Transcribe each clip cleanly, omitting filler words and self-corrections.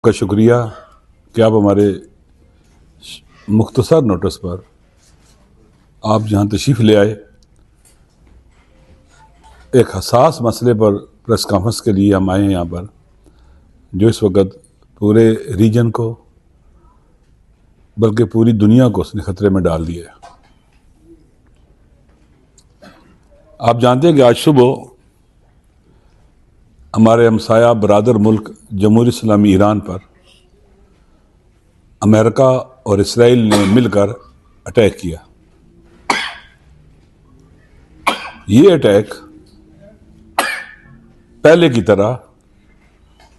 کا شکریہ کہ آپ ہمارے مختصر نوٹس پر آپ جہاں تشریف لے آئے. ایک حساس مسئلے پر پریس کانفرنس کے لیے ہم آئے ہیں یہاں پر، جو اس وقت پورے ریجن کو بلکہ پوری دنیا کو اس نے خطرے میں ڈال دیا ہے. آپ جانتے ہیں کہ آج صبح ہمارے ہمسایہ برادر ملک جمہوریہ اسلامی ایران پر امریکہ اور اسرائیل نے مل کر اٹیک کیا. یہ اٹیک پہلے کی طرح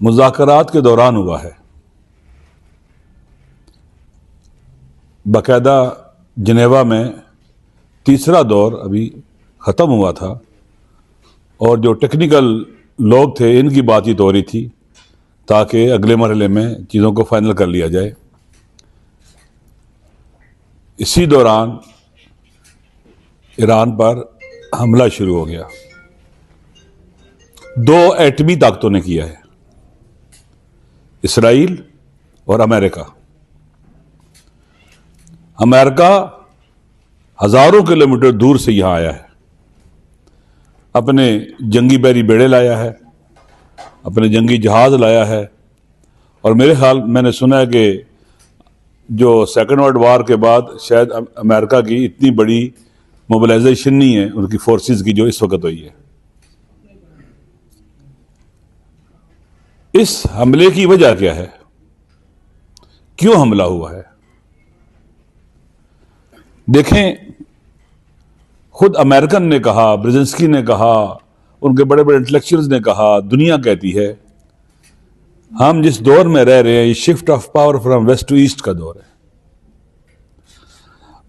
مذاکرات کے دوران ہوا ہے. باقاعدہ جنیوا میں تیسرا دور ابھی ختم ہوا تھا اور جو ٹیکنیکل لوگ تھے ان کی بات چیت ہو رہی تھی تاکہ اگلے مرحلے میں چیزوں کو فائنل کر لیا جائے. اسی دوران ایران پر حملہ شروع ہو گیا. دو ایٹمی طاقتوں نے کیا ہے، اسرائیل اور امریکہ. امریکہ ہزاروں کلومیٹر دور سے یہاں آیا ہے، اپنے جنگی بحری بیڑے لایا ہے، اپنے جنگی جہاز لایا ہے، اور میرے خیال میں نے سنا ہے کہ جو سیکنڈ ورلڈ وار کے بعد شاید امریکہ کی اتنی بڑی موبلائزیشن نہیں ہے ان کی فورسز کی جو اس وقت ہوئی ہے. اس حملے کی وجہ کیا ہے؟ کیوں حملہ ہوا ہے؟ دیکھیں، خود امریکن نے کہا، برزنسکی نے کہا، ان کے بڑے بڑے انٹلیکچوئلز نے کہا، دنیا کہتی ہے ہم جس دور میں رہ رہے ہیں یہ shift of power from west to east کا دور ہے.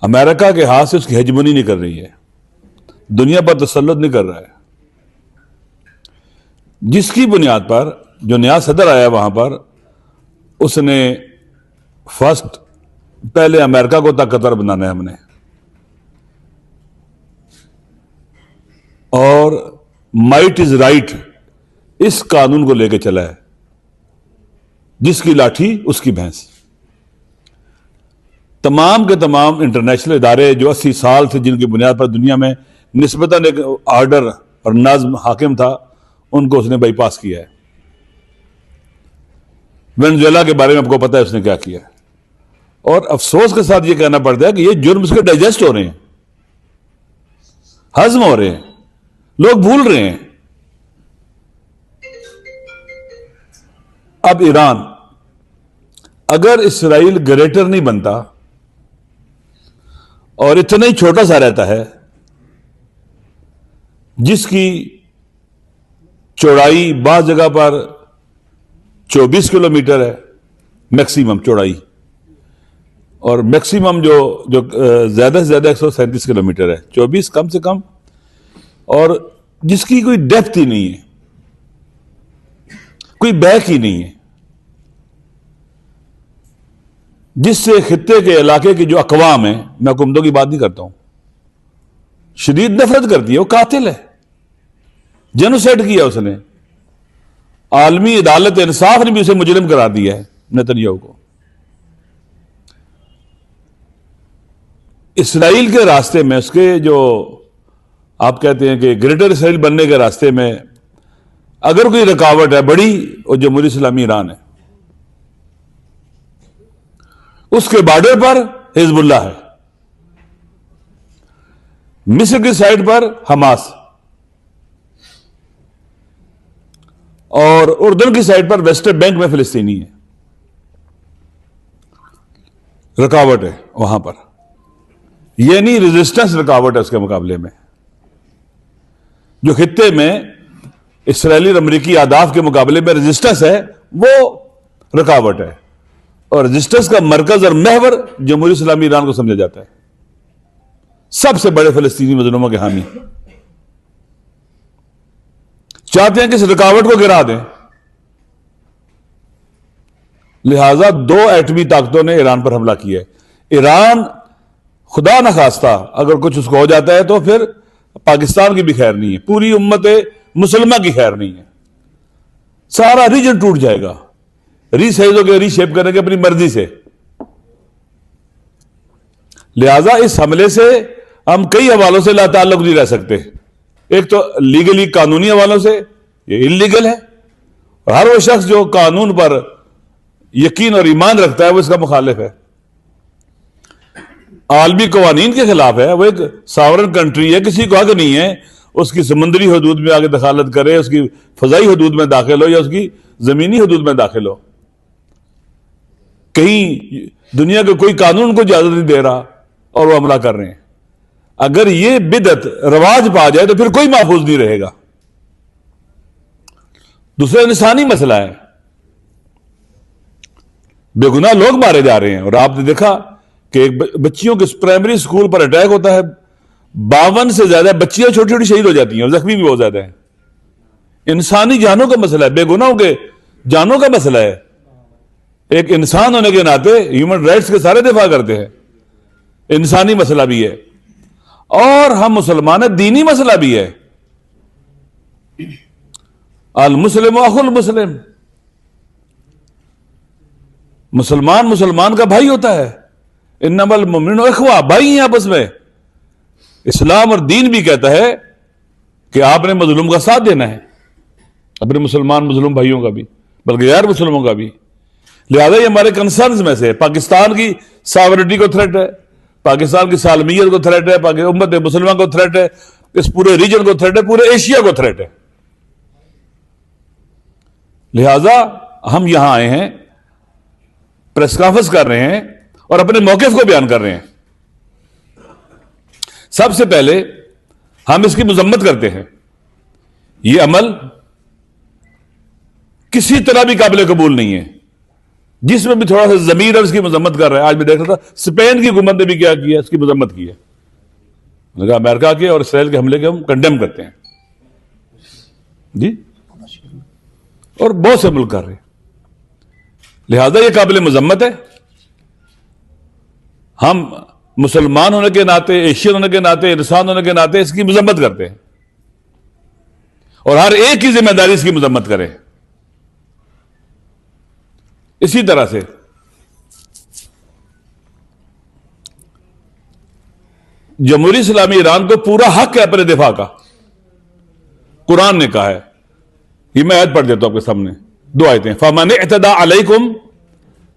امریکہ کے ہاتھ سے اس کی ہیجمونی نہیں کر رہی ہے، دنیا پر تسلط نہیں کر رہا ہے. جس کی بنیاد پر جو نیا صدر آیا وہاں پر اس نے فرسٹ پہلے امریکہ کو طاقتور بنانا ہے ہم نے، اور مائٹ از رائٹ اس قانون کو لے کے چلا ہے، جس کی لاٹھی اس کی بھینس. تمام کے تمام انٹرنیشنل ادارے جو 80 سال سے جن کی بنیاد پر دنیا میں نسبتاً ایک آرڈر اور نظم حاکم تھا ان کو اس نے بائی پاس کیا ہے. وینزویلا کے بارے میں آپ کو پتا ہے اس نے کیا کیا ہے، اور افسوس کے ساتھ یہ کہنا پڑتا ہے کہ یہ جرم اس کے ڈائجسٹ ہو رہے ہیں، ہضم ہو رہے ہیں، لوگ بھول رہے ہیں. اب ایران اگر اسرائیل گریٹر نہیں بنتا اور اتنا ہی چھوٹا سا رہتا ہے جس کی چوڑائی بعض جگہ پر 24 کلومیٹر ہے میکسیمم چوڑائی، اور میکسیمم جو زیادہ سے زیادہ 137 کلومیٹر ہے، 24 کم سے کم، اور جس کی کوئی ڈیپتھ ہی نہیں ہے، کوئی بیک ہی نہیں ہے، جس سے خطے کے علاقے کی جو اقوام ہیں، میں حکومتوں کی بات نہیں کرتا ہوں، شدید نفرت کرتی ہے. وہ قاتل ہے، جینوسائیڈ کیا اس نے. عالمی عدالت انصاف نے بھی اسے مجرم قرار دیا ہے نتنیاہو کو. اسرائیل کے راستے میں، اس کے جو آپ کہتے ہیں کہ گریٹر اسرائیل بننے کے راستے میں اگر کوئی رکاوٹ ہے بڑی، وہ جمہوریہ اسلامی ایران ہے. اس کے بارڈر پر حزب اللہ ہے، مصر کی سائڈ پر حماس، اور اردن کی سائڈ پر ویسٹرن بینک میں فلسطینی ہے. رکاوٹ ہے وہاں پر، یہ نہیں ریزسٹنس رکاوٹ ہے اس کے مقابلے میں. جو خطے میں اسرائیلی اور امریکی اہداف کے مقابلے میں ریزسٹنس ہے وہ رکاوٹ ہے، اور ریزسٹنس کا مرکز اور محور جمہوریہ اسلامی ایران کو سمجھا جاتا ہے، سب سے بڑے فلسطینی مظلوموں کے حامی. چاہتے ہیں کہ اس رکاوٹ کو گرا دیں، لہذا دو ایٹمی طاقتوں نے ایران پر حملہ کیا ہے. ایران خدا نخواستہ اگر کچھ اس کو ہو جاتا ہے تو پھر پاکستان کی بھی خیر نہیں ہے، پوری امت مسلمہ کی خیر نہیں ہے، سارا ریجن ٹوٹ جائے گا. ری سائز ہو کے ری شیپ کریں گے اپنی مرضی سے. لہذا اس حملے سے ہم کئی حوالوں سے لا تعلق نہیں رہ سکتے. ایک تو لیگلی قانونی حوالوں سے یہ انلیگل ہے، اور ہر وہ شخص جو قانون پر یقین اور ایمان رکھتا ہے وہ اس کا مخالف ہے، عالمی قوانین کے خلاف ہے. وہ ایک ساورن کنٹری ہے، کسی کو حق نہیں ہے اس کی سمندری حدود میں آگے دخالت کرے، اس کی فضائی حدود میں داخل ہو یا اس کی زمینی حدود میں داخل ہو. کہیں دنیا کا کوئی قانون ان کو اجازت نہیں دے رہا اور وہ حملہ کر رہے ہیں. اگر یہ بدعت رواج پا جائے تو پھر کوئی محفوظ نہیں رہے گا. دوسرا انسانی مسئلہ ہے، بے گناہ لوگ مارے جا رہے ہیں. اور آپ نے دیکھا کہ ایک بچیوں کے پرائمری سکول پر اٹیک ہوتا ہے، 52 سے زیادہ بچیاں چھوٹی چھوٹی شہید ہو جاتی ہیں اور زخمی بھی بہت زیادہ ہیں. انسانی جانوں کا مسئلہ ہے، بے گناہوں کے جانوں کا مسئلہ ہے. ایک انسان ہونے کے ناطے ہیومن رائٹس کے سارے دفاع کرتے ہیں، انسانی مسئلہ بھی ہے. اور ہم مسلمان ہیں، دینی مسئلہ بھی ہے. المسلم اخو المسلم، مسلمان مسلمان کا بھائی ہوتا ہے. انما المؤمنون اخوہ، بھائی ہیں آپس میں. اسلام اور دین بھی کہتا ہے کہ آپ نے مظلوم کا ساتھ دینا ہے، اپنے مسلمان مظلوم بھائیوں کا بھی، بلکہ غیر مسلموں کا بھی. لہذا یہ ہمارے کنسرنز میں سے پاکستان کی ساورنٹی کو تھریٹ ہے، پاکستان کی سالمیت کو تھریٹ ہے، امت مسلمہ کو تھریٹ ہے، اس پورے ریجن کو تھریٹ ہے، پورے ایشیا کو تھریٹ ہے. لہذا ہم یہاں آئے ہیں، پریس کانفرنس کر رہے ہیں اور اپنے موقف کو بیان کر رہے ہیں. سب سے پہلے ہم اس کی مذمت کرتے ہیں. یہ عمل کسی طرح بھی قابل قبول نہیں ہے. جس میں بھی تھوڑا سا ضمیر ہے اس کی مذمت کر رہے ہیں. آج میں دیکھ رہا تھا اسپین کی حکومت نے بھی کیا کیا، اس کی مذمت کی ہے. امریکہ کے اور اسرائیل کے حملے کے ہم کنڈیم کرتے ہیں جی، اور بہت سے ملک کر رہے ہیں. لہذا یہ قابل مذمت ہے. ہم مسلمان ہونے کے ناطے، ایشین ہونے کے ناطے، انسان ہونے کے ناطے اس کی مذمت کرتے ہیں، اور ہر ایک کی ذمہ داری اس کی مذمت کرے. اسی طرح سے جمہوری اسلامی ایران کو پورا حق ہے اپنے دفاع کا. قرآن نے کہا ہے، یہ میں آیت پڑھ دیتا ہوں آپ کے سامنے، 2 آیتیں. فَمَنِ اعْتَدَىٰ عَلَيْكُمْ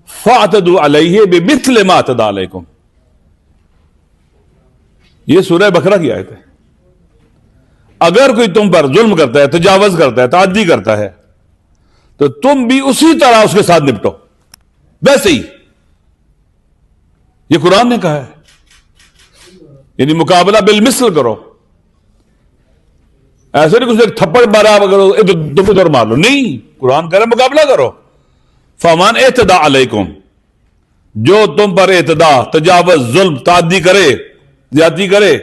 فَاعْتَدُوا عَلَيْهِ بِمِثْلِ مَا اعْتَدَىٰ عَلَيْكُمْ. یہ سورہ بقرہ کی آیت ہے. اگر کوئی تم پر ظلم کرتا ہے، تجاوز کرتا ہے، تعدی کرتا ہے، تو تم بھی اسی طرح اس کے ساتھ نپٹو، ویسے ہی. یہ قرآن نے کہا ہے، یعنی مقابلہ بالمثل کرو. ایسے نہیں کچھ ایک تھپڑ مارا کرو تم ادھر مار لو، نہیں. قرآن کہہ رہا ہے مقابلہ کرو. فَمَنْ اعْتَدَىٰ عَلَيْكُمْ، جو تم پر اعتداء، تجاوز، ظلم، تعدی کرے، زیادتی کرے،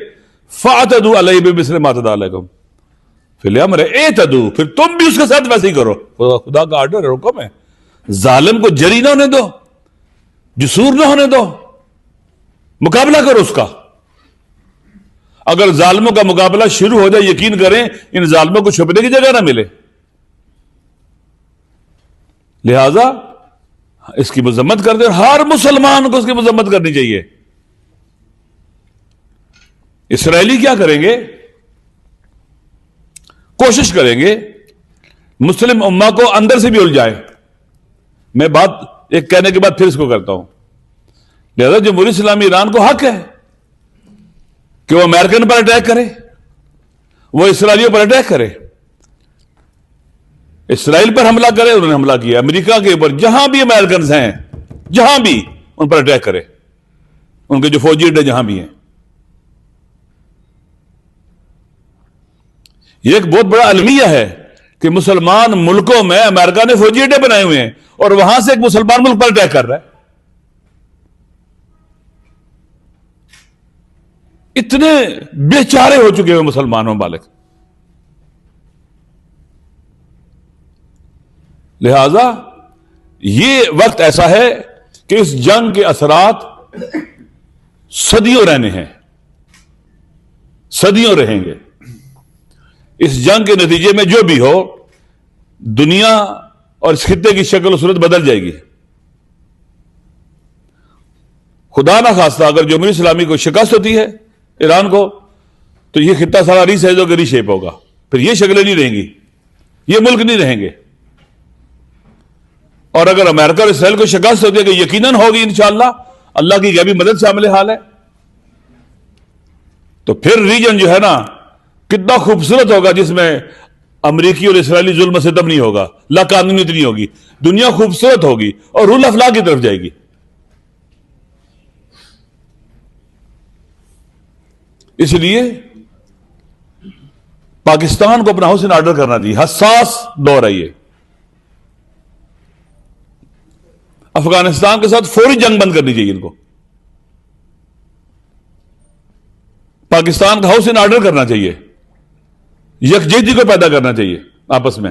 فَاعْتَدُوا عَلَيْهِ بِمِثْلِ مَا اعْتَدَىٰ عَلَيْكُمْ. پھر امر اعتدوا، پھر تم بھی اس کے ساتھ ویسے ہی کرو. خدا کا آرڈر ہے، حکم ہے. ظالم کو جری نہ ہونے دو، جسور نہ ہونے دو، مقابلہ کرو اس کا. اگر ظالموں کا مقابلہ شروع ہو جائے، یقین کریں ان ظالموں کو چھپنے کی جگہ نہ ملے. لہذا اس کی مذمت کرتے ہیں، ہر مسلمان کو اس کی مذمت کرنی چاہیے. اسرائیلی کیا کریں گے؟ کوشش کریں گے مسلم امہ کو اندر سے بھی الجھائیں. میں بات ایک کہنے کے بعد پھر اس کو کرتا ہوں. لہذا جمہوری اسلامی ایران کو حق ہے کہ وہ امریکن پر اٹیک کرے، وہ اسرائیلیوں پر اٹیک کرے. اسرائیل پر حملہ کرے، انہوں نے حملہ کیا. امریکہ کے اوپر جہاں بھی امریکنز ہیں، جہاں بھی ان پر اٹیک کرے، ان کے جو فوجی اڈے جہاں بھی ہیں. یہ ایک بہت بڑا المیہ ہے کہ مسلمان ملکوں میں امریکہ نے فوجی اڈے بنائے ہوئے ہیں اور وہاں سے ایک مسلمان ملک پر اٹیک کر رہا ہے. اتنے بے چارے ہو چکے ہوئے مسلمان ممالک. لہذا یہ وقت ایسا ہے کہ اس جنگ کے اثرات صدیوں رہنے ہیں، صدیوں رہیں گے. اس جنگ کے نتیجے میں جو بھی ہو، دنیا اور اس خطے کی شکل و صورت بدل جائے گی. خدا نہ خواستہ اگر جمہوریت اسلامی کو شکست ہوتی ہے ایران کو, تو یہ خطہ سارا ری سائز ہوگا, ری شیپ ہوگا. پھر یہ شکلیں نہیں رہیں گی, یہ ملک نہیں رہیں گے. اور اگر امریکہ اور اسرائیل کو شکست ہوتی ہے, کہ یقیناً ہوگی انشاءاللہ, اللہ کی غیبی مدد سے عمل حال ہے, تو پھر ریجن جو ہے نا کتنا خوبصورت ہوگا, جس میں امریکی اور اسرائیلی ظلم و ستم نہیں ہوگا, لا قانونیت نہیں ہوگی, دنیا خوبصورت ہوگی اور رول آف لا کی طرف جائے گی. اس لیے پاکستان کو اپنا حسن آرڈر کرنا چاہیے. حساس دور ہے یہ. افغانستان کے ساتھ فوری جنگ بند کرنی چاہیے ان کو. پاکستان کا ہاؤس ان آرڈر کرنا چاہیے, یکجہتی کو پیدا کرنا چاہیے, آپس میں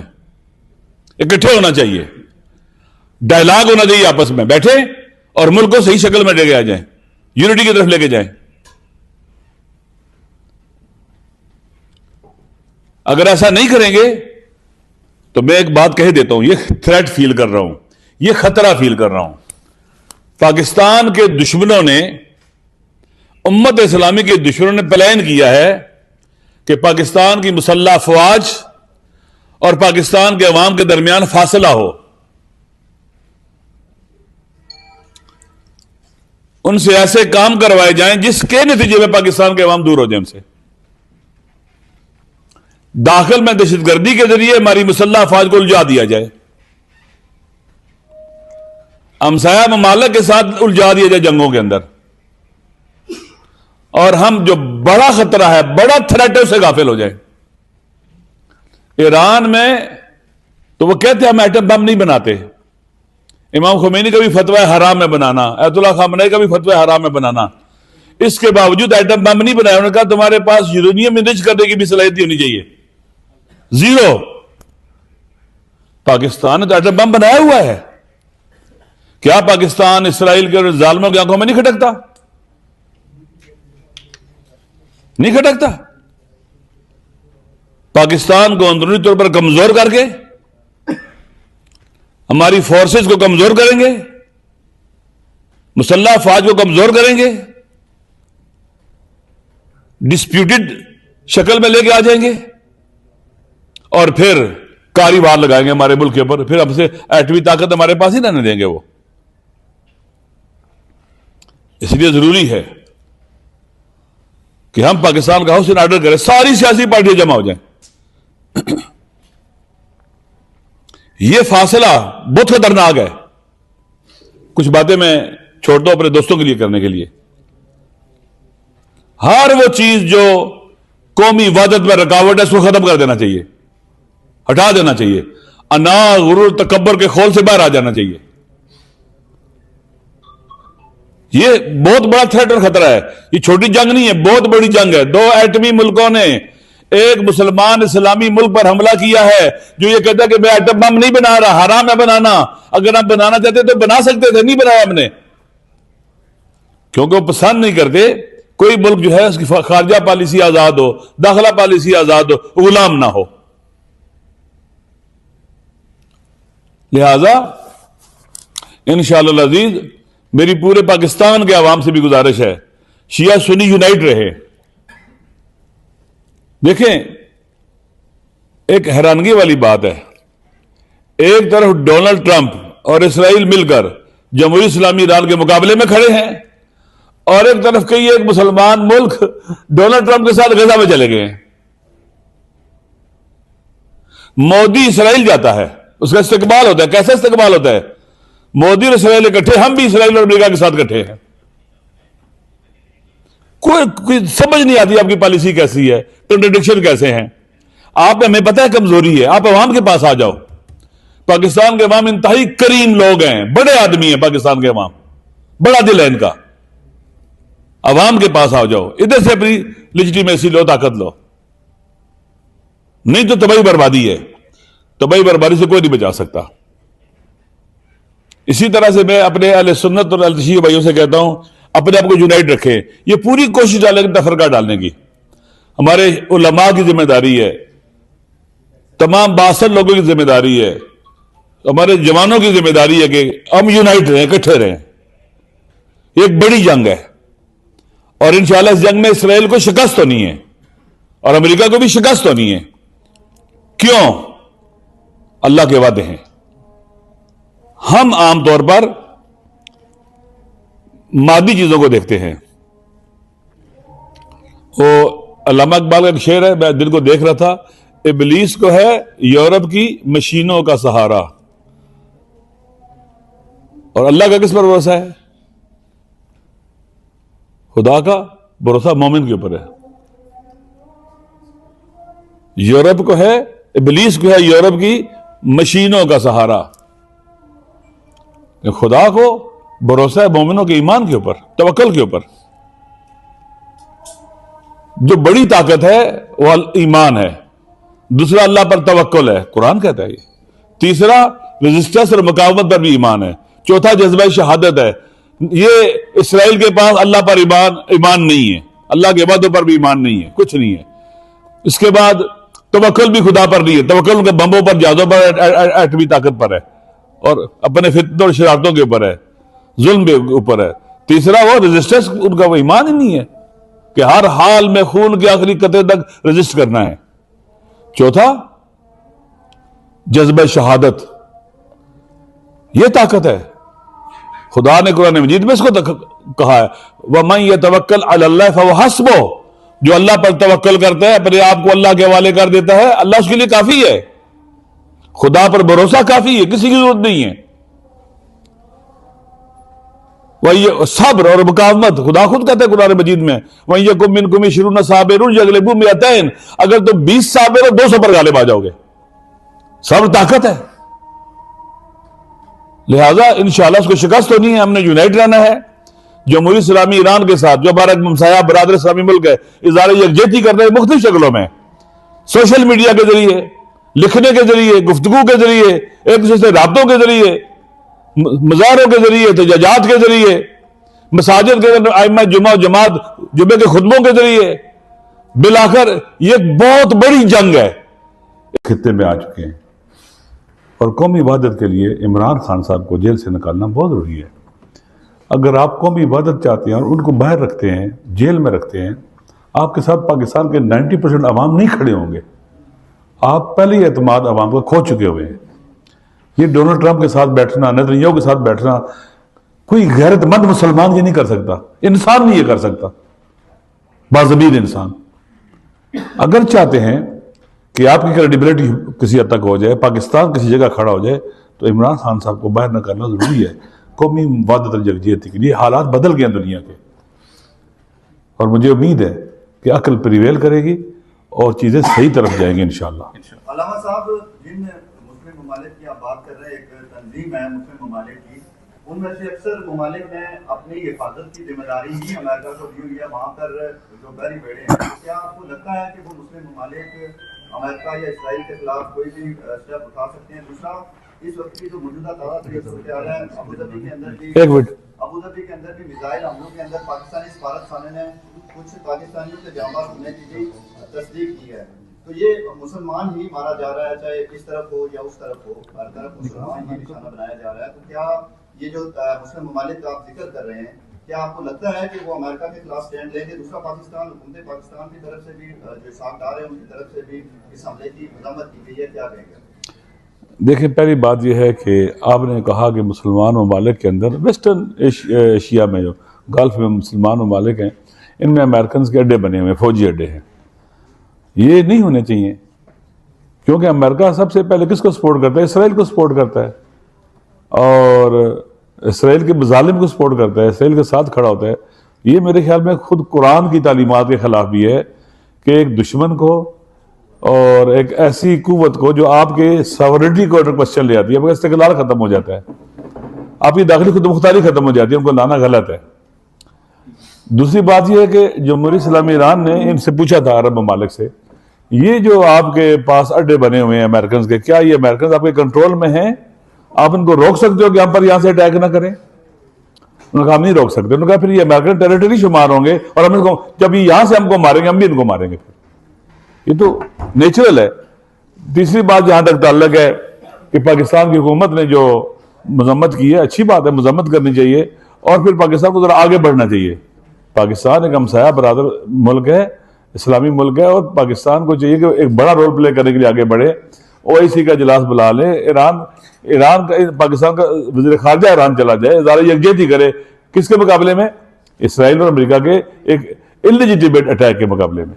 اکٹھے ہونا چاہیے, ڈائلاگ ہونا چاہیے, آپس میں بیٹھے اور ملک کو صحیح شکل میں لے کے آ جائیں, یونٹی کی طرف لے کے جائیں. اگر ایسا نہیں کریں گے تو میں ایک بات کہہ دیتا ہوں, یہ تھریٹ فیل کر رہا ہوں, یہ خطرہ فیل کر رہا ہوں. پاکستان کے دشمنوں نے, امت اسلامی کے دشمنوں نے پلان کیا ہے کہ پاکستان کی مسلح افواج اور پاکستان کے عوام کے درمیان فاصلہ ہو, ان سے ایسے کام کروائے جائیں جس کے نتیجے میں پاکستان کے عوام دور ہو جائیں ان سے. داخل میں دہشت گردی کے ذریعے ہماری مسلح افواج کو الجھا دیا جائے, ہمسایہ ممالک کے ساتھ الجھا دیا جائے جنگوں کے اندر, اور ہم جو بڑا خطرہ ہے, بڑا تھریٹ ہے, اسے غافل ہو جائے. ایران میں تو وہ کہتے ہیں ہم ایٹم بم نہیں بناتے. امام خمینی کا بھی فتویٰ ہے حرام میں بنانا, ایت اللہ خامنئی کا بھی فتویٰ ہے حرام میں بنانا. اس کے باوجود ایٹم بم نہیں بنایا. انہوں نے کہا تمہارے پاس یورینیم انرچ کرنے کی بھی صلاحیت ہونی چاہیے. زیرو. پاکستان نے تو ایٹم بم بنایا ہوا ہے. کیا پاکستان اسرائیل کے ظالموں کی آنکھوں میں نہیں کھٹکتا؟ نہیں کھٹکتا. پاکستان کو اندرونی طور پر کمزور کر کے ہماری فورسز کو کمزور کریں گے, مسلح افواج کو کمزور کریں گے, ڈسپیوٹڈ شکل میں لے کے آ جائیں گے, اور پھر کاری وار لگائیں گے ہمارے ملک کے اوپر. پھر ہم سے ایٹمی طاقت ہمارے پاس ہی رہنے دیں گے وہ. اس لیے ضروری ہے کہ ہم پاکستان کا ہاؤس ان آرڈر کریں, ساری سیاسی پارٹیاں جمع ہو جائیں. یہ فاصلہ بہت خطرناک ہے. کچھ باتیں میں چھوڑتا ہوں اپنے دوستوں کے لیے کرنے کے لیے. ہر وہ چیز جو قومی وحدت میں رکاوٹ ہے اس کو ختم کر دینا چاہیے, ہٹا دینا چاہیے. انا, غرور, تکبر کے خول سے باہر آ جانا چاہیے. یہ بہت بڑا تھریٹ اور خطرہ ہے. یہ چھوٹی جنگ نہیں ہے, بہت بڑی جنگ ہے. 2 ایٹمی ملکوں نے ایک مسلمان اسلامی ملک پر حملہ کیا ہے جو یہ کہتا ہے کہ میں ایٹم بم نہیں بنا رہا, حرام ہے بنانا. اگر ہم بنانا چاہتے تو بنا سکتے تھے, نہیں بنایا ہم نے, کیونکہ وہ پسند نہیں کرتے کوئی ملک جو ہے اس کی خارجہ پالیسی آزاد ہو, داخلہ پالیسی آزاد ہو, غلام نہ ہو. لہذا انشاءاللہ العزیز میری پورے پاکستان کے عوام سے بھی گزارش ہے, شیعہ سنی یونائٹ رہے. دیکھیں, ایک حیرانگی والی بات ہے, ایک طرف ڈونلڈ ٹرمپ اور اسرائیل مل کر جمہوری اسلامی ایران کے مقابلے میں کھڑے ہیں, اور ایک طرف کئی ایک مسلمان ملک ڈونلڈ ٹرمپ کے ساتھ غزہ میں چلے گئے ہیں. مودی اسرائیل جاتا ہے, اس کا استقبال ہوتا ہے. کیسا استقبال ہوتا ہے؟ مودی اور اسرائیل اکٹھے, ہم بھی اسرائیل اور امریکہ کے ساتھ اکٹھے ہیں. کوئی سمجھ نہیں آتی آپ کی پالیسی کیسی ہے, کنٹرڈکشن کیسے ہیں. آپ میں ہمیں پتہ ہے کمزوری ہے, آپ عوام کے پاس آ جاؤ. پاکستان کے عوام انتہائی کریم لوگ ہیں, بڑے آدمی ہیں پاکستان کے عوام, بڑا دل ہے ان کا. عوام کے پاس آ جاؤ, ادھر سے اپنی لیجیٹیمیسی لو, طاقت لو. نہیں تو تباہی بربادی ہے, تباہی بربادی سے کوئی نہیں بچا سکتا. اسی طرح سے میں اپنے اہل سنت اور اہل تشیع بھائیوں سے کہتا ہوں اپنے آپ کو یونائٹ رکھیں. یہ پوری کوشش ڈالیں گے تفرقہ ڈالنے کی. ہمارے علماء کی ذمہ داری ہے, تمام بااثر لوگوں کی ذمہ داری ہے, ہمارے جوانوں کی ذمہ داری ہے کہ ہم یونائٹ رہیں، اکٹھے رہیں. یہ ایک بڑی جنگ ہے اور انشاءاللہ اس جنگ میں اسرائیل کو شکست ہونی ہے اور امریکہ کو بھی شکست ہونی ہے. کیوں؟ اللہ کے وعدے ہیں. ہم عام طور پر مادی چیزوں کو دیکھتے ہیں. وہ علامہ اقبال کا ایک شعر ہے، میں دل کو دیکھ رہا تھا، ابلیس کو ہے یورپ کی مشینوں کا سہارا، اور اللہ کا کس پر بھروسہ ہے؟ خدا کا بھروسہ مومن کے اوپر ہے. یورپ کو ہے، ابلیس کو ہے یورپ کی مشینوں کا سہارا. خدا کو بھروسہ ہے مومنوں کے ایمان کے اوپر، توکل کے اوپر. جو بڑی طاقت ہے وہ ایمان ہے. دوسرا اللہ پر توکل ہے، قرآن کہتا ہے یہ. تیسرا ریزسٹنس اور مقاومت پر بھی ایمان ہے. چوتھا جذبہ شہادت ہے. یہ اسرائیل کے پاس اللہ پر ایمان نہیں ہے، اللہ کے وعدوں پر بھی ایمان نہیں ہے، کچھ نہیں ہے. اس کے بعد توکل بھی خدا پر نہیں ہے. توکل ان کے بمبوں پر، جہازوں پر، ایٹمی طاقت پر ہے اور اپنے فتنوں اور شرارتوں کے اوپر ہے، ظلم کے اوپر ہے. تیسرا وہ ریزسٹنس، ان کا وہ ایمان ہی نہیں ہے کہ ہر حال میں خون کے آخری قطرے تک رجسٹ کرنا ہے. چوتھا جذبہ شہادت، یہ طاقت ہے. خدا نے قرآن مجید میں اس کو کہا ہے وَمَن يَتَوَكَّلْ عَلَى اللَّهِ فَهُوَ حَسْبُهُ. جو اللہ پر توکل کرتا ہے، اپنے آپ کو اللہ کے حوالے کر دیتا ہے، اللہ اس کے لیے کافی ہے. خدا پر بھروسہ کافی ہے، کسی کی ضرورت نہیں ہے. وہ صبر اور مقاومت، خدا خود کہتا ہے قرآن مجید میں وَإِن يَكُن مِّنكُمْ 20 صَابِرُونَ يَغْلِبُوا 200. اگر تم 20 صابر اور 200 پر غالب آ جاؤ گے. صبر طاقت ہے. لہذا انشاءاللہ اس کو شکست ہونی ہے. ہم نے یونائٹ رہنا ہے جمہوری اسلامی ایران کے ساتھ، جو ہمارا ہمسایہ برادر اسلامی ملک ہے. اظہار یکجہتی کر رہے ہیں مختلف شکلوں میں، سوشل میڈیا کے ذریعے، لکھنے کے ذریعے، گفتگو کے ذریعے، ایک دوسرے سے رابطوں کے ذریعے، مزاروں کے ذریعے، احتجاجات کے ذریعے، مساجد کے ائمہ جمعہ جماعت جمعے کے خطبوں کے ذریعے. بالآخر یہ ایک بہت بڑی جنگ ہے. خطے میں آ چکے ہیں اور قومی عبادت کے لیے عمران خان صاحب کو جیل سے نکالنا بہت ضروری ہے. اگر آپ قومی عبادت چاہتے ہیں اور ان کو باہر رکھتے ہیں، جیل میں رکھتے ہیں، آپ کے ساتھ پاکستان کے 90% عوام نہیں کھڑے ہوں گے. آپ پہلے ہی اعتماد عوام کو کھو چکے ہوئے ہیں. یہ ڈونلڈ ٹرمپ کے ساتھ بیٹھنا، نیتنیاہو کے ساتھ بیٹھنا، کوئی غیرت مند مسلمان یہ نہیں کر سکتا، انسان نہیں یہ کر سکتا، باضمیر انسان. اگر چاہتے ہیں کہ آپ کی کریڈیبلٹی کسی حد تک ہو جائے، پاکستان کسی جگہ کھڑا ہو جائے، تو عمران خان صاحب کو باہر نکالنا ضروری ہے قومی وحدت اور یکجہتی کے لیے. حالات بدل گئے ہیں دنیا کے، اور مجھے امید ہے کہ عقل پریویل کرے گی اور چیزیں صحیح طرف جائیں گی انشاءاللہ. علامہ صاحب، جن مسلم ممالک کی آپ بات کر رہے ہیں، ایک تنظیم ہے مسلم ممالک کی، ان میں سے اکثر ممالک نے اپنی حفاظت کی ذمہ داری ہی امریکہ کو دی ہوئی ہے. وہاں پر جو بحری بیڑے ہیں، کیا آپ کو لگتا ہے کہ وہ مسلم ممالک امریکہ یا اسرائیل کے خلاف کوئی بھی اسٹیپ اٹھا سکتے ہیں؟ دوسرا، اس وقت کی جو موجودہ تازہ صورتحال ہے، ابوظہبی کے اندر بھی میزائل حملوں کے اندر پاکستانی سفارت خانے نے کچھ پاکستانیوں کے جاں باز ہونے کی بھی تصدیق کی ہے. تو یہ مسلمان ہی مارا جا رہا ہے، چاہے اس طرف ہو یا اس طرف ہو، ہر طرف مسلمان ہی نشانہ بنایا جا رہا ہے. تو کیا یہ جو مسلم ممالک کا آپ ذکر کر رہے ہیں، کیا آپ کو لگتا ہے کہ وہ امریکہ کے خلاف سٹینڈ لیں گے؟ دوسرا، پاکستان، حکومت پاکستان کی طرف سے بھی جو اسحاق ڈار ہے ان کی طرف سے بھی اس حملے کی مذمت کی گئی ہے، کیا کہیں گے؟ دیکھیں، پہلی بات یہ ہے کہ آپ نے کہا کہ مسلمان ممالک کے اندر، ویسٹرن ایشیا میں جو گلف میں مسلمان ممالک ہیں، ان میں امریکنز کے اڈے بنے ہوئے ہیں، فوجی اڈے ہیں. یہ نہیں ہونے چاہیے، کیونکہ امریکہ سب سے پہلے کس کو سپورٹ کرتا ہے؟ اسرائیل کو سپورٹ کرتا ہے، اور اسرائیل کے مظالم کو سپورٹ کرتا ہے، اسرائیل کے ساتھ کھڑا ہوتا ہے. یہ میرے خیال میں خود قرآن کی تعلیمات کے خلاف بھی ہے کہ ایک دشمن کو اور ایک ایسی قوت کو جو آپ کے ساورنٹی کو کوسچن لے آتی ہے، آپ کا استقلال ختم ہو جاتا ہے، آپ کی داخلی خود مختاری ختم ہو جاتی ہے، ان کو لانا غلط ہے. دوسری بات یہ ہے کہ جمہوری اسلامی ایران نے ان سے پوچھا تھا، عرب ممالک سے، یہ جو آپ کے پاس اڈے بنے ہوئے ہیں امریکنز کے، کیا یہ امریکنز آپ کے کنٹرول میں ہیں؟ آپ ان کو روک سکتے ہو کہ ہم پر یہاں سے اٹیک نہ کریں؟ انہوں نے کہا ہم نہیں روک سکتے. انہوں نے کہا پھر یہ امریکن ٹیریٹری شمار ہوں گے، اور ہم ان کو جب یہ یہاں سے ہم کو ماریں گے، ہم بھی ان کو ماریں گے. پھر یہ تو نیچرل ہے. تیسری بات جہاں تک تعلق ہے کہ پاکستان کی حکومت نے جو مذمت کی ہے اچھی بات ہے, مذمت کرنی چاہیے, اور پھر پاکستان کو ذرا آگے بڑھنا چاہیے. پاکستان ایک ہمسایہ برادر ملک ہے, اسلامی ملک ہے, اور پاکستان کو چاہیے کہ ایک بڑا رول پلے کرنے کے لیے آگے بڑھے. OIC کا اجلاس بلا لیں, ایران کا, پاکستان کا وزیر خارجہ ایران چلا جائے, اظہار یکجہتی کرے. کس کے مقابلے میں؟ اسرائیل اور امریکہ کے ایک انلیجیٹیمیٹ اٹیک کے مقابلے میں.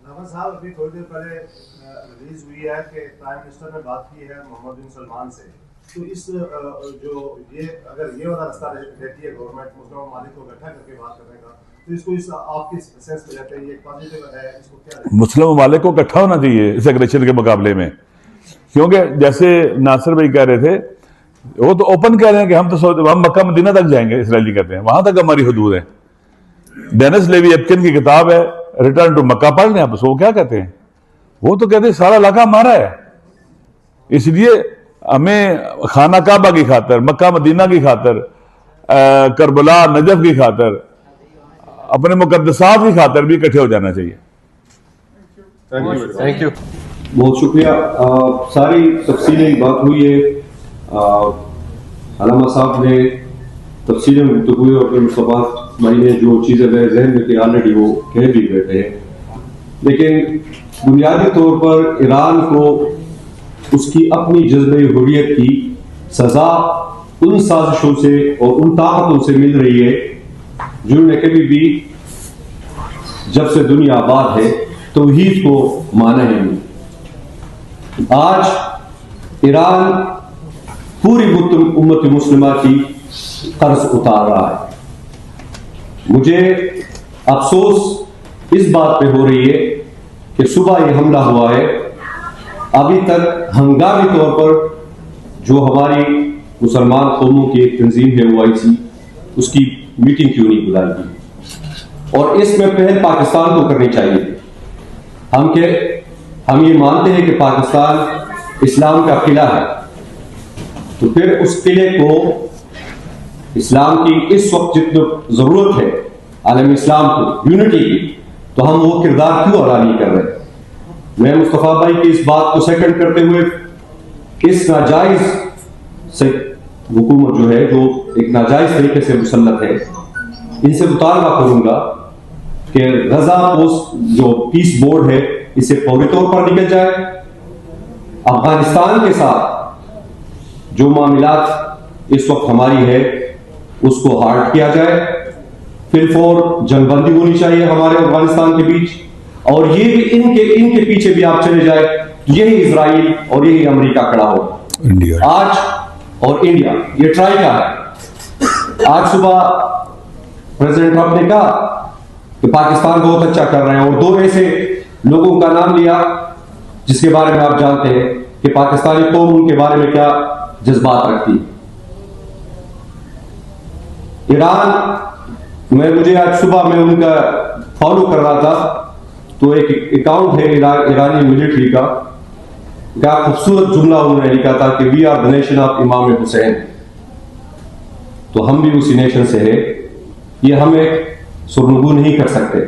نواز صاحب ابھی تھوڑی دیر پہلے ریلیز ہوئی ہے کہ پرائم منسٹر نے بات کی ہے محمد بن سلمان سے, تو اس جو یہ اگر یہ والا راستہ رہتی ہے گورنمنٹ مسلم ممالک کو اکٹھا کر کے بات کرنے کا, تو اس کو اس آپ کی سینس میں رہتے ہیں یہ پازیٹیو ہے, اس کو کیا ہے؟ مسلم ممالک کو اکٹھا ہونا چاہیے اس اگریشن کے مقابلے میں, کیونکہ جیسے ناصر بھائی کہہ رہے تھے, وہ تو اوپن کہہ رہے ہیں کہ ہم تو ہم مکہ مدینہ تک جائیں گے, اسرائیلی کہتے ہیں وہاں تک ہماری حدود ہے. ڈینس لیوی ایپکن کی کتاب ہے ریٹرن ٹو مکہ, پڑھ لیں آپ, وہ کیا کہتے ہیں؟ وہ تو کہتے ہیں سارا علاقہ ہمارا ہے, اس لیے ہمیں خانہ کعبہ کی خاطر, مکہ مدینہ کی خاطر, کربلا نجف کی خاطر, اپنے مقدسات کی خاطر بھی اکٹھے ہو جانا چاہیے. Thank you. بہت شکریہ. ساری تفصیلی بات ہوئی ہے, علامہ صاحب نے تفصیل میں گفتگو ہوئی, اور پھر مصطفیٰ بھائی نے جو چیزیں میرے ذہن میں تھی آلریڈی وہ کہہ بھی بیٹھے ہیں. لیکن بنیادی طور پر ایران کو اس کی اپنی جذبہ حریت کی سزا ان سازشوں سے اور ان طاقتوں سے مل رہی ہے جنہوں نے کبھی بھی جب سے دنیا آباد ہے توحید کو مانا ہے نہیں. آج ایران پوری امت مسلمہ کی قرض اتار رہا ہے. مجھے افسوس اس بات پہ ہو رہی ہے کہ صبح یہ حملہ ہوا ہے, ابھی تک ہنگامی طور پر جو ہماری مسلمان قوموں کی ایک تنظیم ہے OIC, اس کی میٹنگ کیوں نہیں بلائی گئی, اور اس میں پہل پاکستان کو کرنی چاہیے. ہم یہ مانتے ہیں کہ پاکستان اسلام کا قلعہ ہے, تو پھر اس قلعے کو اسلام کی اس وقت جتنی ضرورت ہے عالم اسلام کو یونٹی کی, تو ہم وہ کردار کیوں ادا نہیں کر رہے. میں مصطفیٰ بھائی کی اس بات کو سیکنڈ کرتے ہوئے اس ناجائز سے حکومت جو ہے, جو ایک ناجائز طریقے سے مسلط ہے, ان سے مطالبہ کروں گا کہ غزہ پوسٹ جو پیس بورڈ ہے اسے فوری طور پر نکل جائے. افغانستان کے ساتھ جو معاملات اس وقت ہماری ہے اس کو ہارڈ کیا جائے, فی الفور جنگ بندی ہونی چاہیے ہمارے افغانستان کے بیچ, اور یہ بھی ان کے پیچھے بھی آپ چلے جائے, یہی اسرائیل اور یہی امریکہ کھڑا ہو آج, اور انڈیا یہ ٹرائی کا ہے. آج صبح پریزیڈنٹ ٹرمپ نے کہا کہ پاکستان بہت اچھا کر رہے ہیں, اور دو ایسے لوگوں کا نام لیا جس کے بارے میں آپ جانتے ہیں کہ پاکستانی قوم ان کے بارے میں کیا جذبات رکھتی. ایران میں مجھے آج صبح میں ان کا فالو کر رہا تھا, تو ایک اکاؤنٹ ہے ایرانی ملٹری کا, کیا خوبصورت جملہ انہوں نے لکھا تھا کہ we are the nation of Imam Hussain, تو ہم بھی اسی نیشن سے ہے, یہ ہم ایک سرنگو نہیں کر سکتے.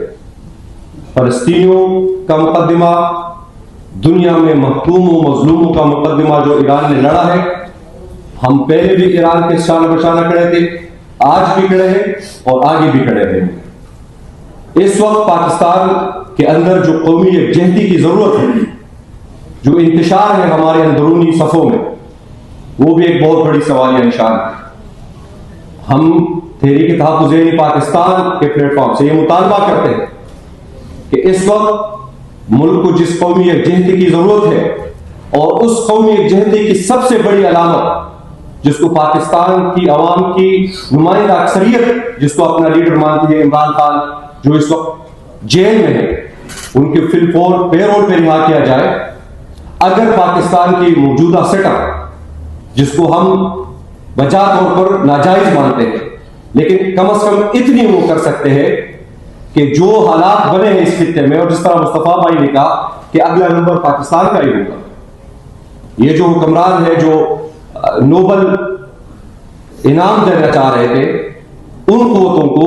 فلسطینیوں کا مقدمہ, دنیا میں محکوم و مظلوموں کا مقدمہ جو ایران نے لڑا ہے, ہم پہلے بھی ایران کے شان بشانہ کھڑے تھے, آج بھی کھڑے ہیں اور آگے بھی کھڑے ہیں. اس وقت پاکستان کے اندر جو قومی یکجہتی کی ضرورت ہے, جو انتشار ہے ہمارے اندرونی صفوں میں, وہ بھی ایک بہت بڑی سوالیہ نشان ہے. ہم تحریک تحفظ پاکستان کے پلیٹ فارم سے یہ مطالبہ کرتے ہیں کہ اس وقت ملک کو جس قومی یکجہتی کی ضرورت ہے, اور اس قومی یکجہتی کی سب سے بڑی علامت جس کو پاکستان کی عوام کی نمائندہ اکثریت جس کو اپنا لیڈر مانتی ہے, عمران خان جو اس وقت جیل میں ہے, ان کے فی الفور پے رول پہ رہا کیا جائے. اگر پاکستان کی موجودہ سیٹ اپ جس کو ہم بجا طور پر ناجائز مانتے ہیں, لیکن کم از کم اتنی وہ کر سکتے ہیں کہ جو حالات بنے ہیں اس خطے میں, اور جس طرح مصطفیٰ بھائی نے کہا کہ اگلا نمبر پاکستان کا ہی ہوگا. یہ جو حکمران ہے جو نوبل انعام دینا چاہ رہے تھے ان قوتوں کو,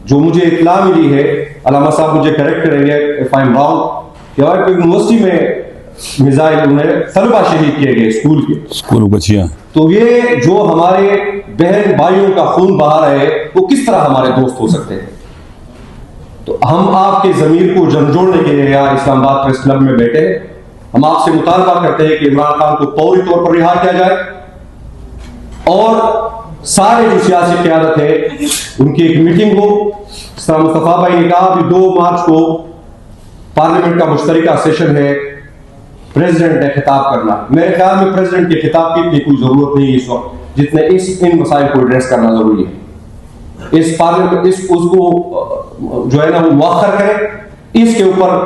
جو مجھے اطلاع ملی ہے, علامہ صاحب مجھے کریکٹ کریں گے if I'm wrong, کہ یونیورسٹی میں میزائل انہیں طلبہ شہید کیے گئے اسکول کے. اسکول بچیاں. تو یہ جو ہمارے بہن بھائیوں کا خون بہا رہے ہیں وہ کس طرح ہمارے دوست ہو سکتے ہیں؟ تو ہم آپ کے ضمیر کو جھنجھوڑنے کے لیے یہاں اسلام آباد پریس کلب میں بیٹھے ہیں. ہم آپ سے مطالبہ کرتے ہیں کہ عمران خان کو فوری طور پر رہا کیا جائے اور سارے جو سیاسی قیادت ہے ان کی ایک میٹنگ ہو. اس طرح مصطفیٰ بھائی نے کہا کہ 2 مارچ کو پارلیمنٹ کا مشترکہ سیشن ہے, پریزیڈنٹ نے خطاب کرنا. میرے خیال میں پریزیڈنٹ کے خطاب کی اتنی کوئی ضرورت نہیں ہے اس وقت جتنے ان مسائل کو ایڈریس کرنا ضروری ہے. اس پارلیمنٹ اس کو جو ہے نا وہ مؤخر کرے. اس کے اوپر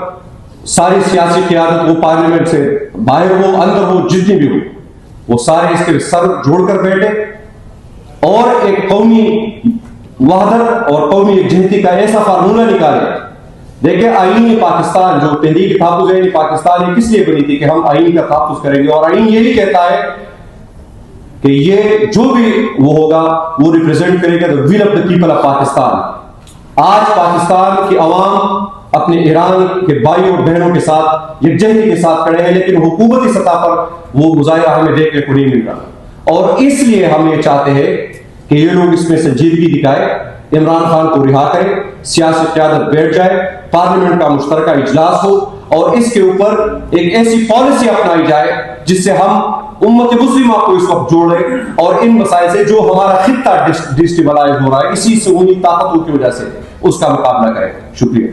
ساری سیاسی قیادت وہ پارلیمنٹ سے باہر ہو اندر ہو جتنی بھی ہو وہ سارے اس کے سر جوڑ کر بیٹھے اور ایک قومی وحدت اور قومی یکجہتی کا ایسا فارمولہ نکالے. دیکھیں آئین پاکستان جو تحریک تحفظ آئین پاکستان یہ کس لیے بنی تھی کہ ہم آئین کا تحفظ کریں گے, اور آئین یہی کہتا ہے کہ یہ جو بھی وہ ہوگا وہ ریپرزینٹ کرے گا the will of the people of Pakistan. آج پاکستان کی عوام اپنے ایران کے بھائیوں اور بہنوں کے ساتھ یکجہتی کے ساتھ کھڑے ہیں, لیکن حکومتی سطح پر وہ مظاہرہ ہمیں دیکھنے کو نہیں مل رہا. اور اس لیے ہم یہ چاہتے ہیں کہ یہ لوگ اس میں سنجیدگی دکھائے, عمران خان کو رہا کرے, سیاسی قیادت بیٹھ جائے, پارلیمنٹ کا مشترکہ اجلاس ہو اور اس کے اوپر ایک ایسی پالیسی اپنائی جائے جس سے ہم امت مسلمہ کو اس وقت جوڑیں اور ان مسائل سے جو ہمارا خطہ ڈسٹیبلائز ہو رہا ہے اسی سمونی طاقتوں کی وجہ سے اس کا مقابلہ کریں. شکریہ.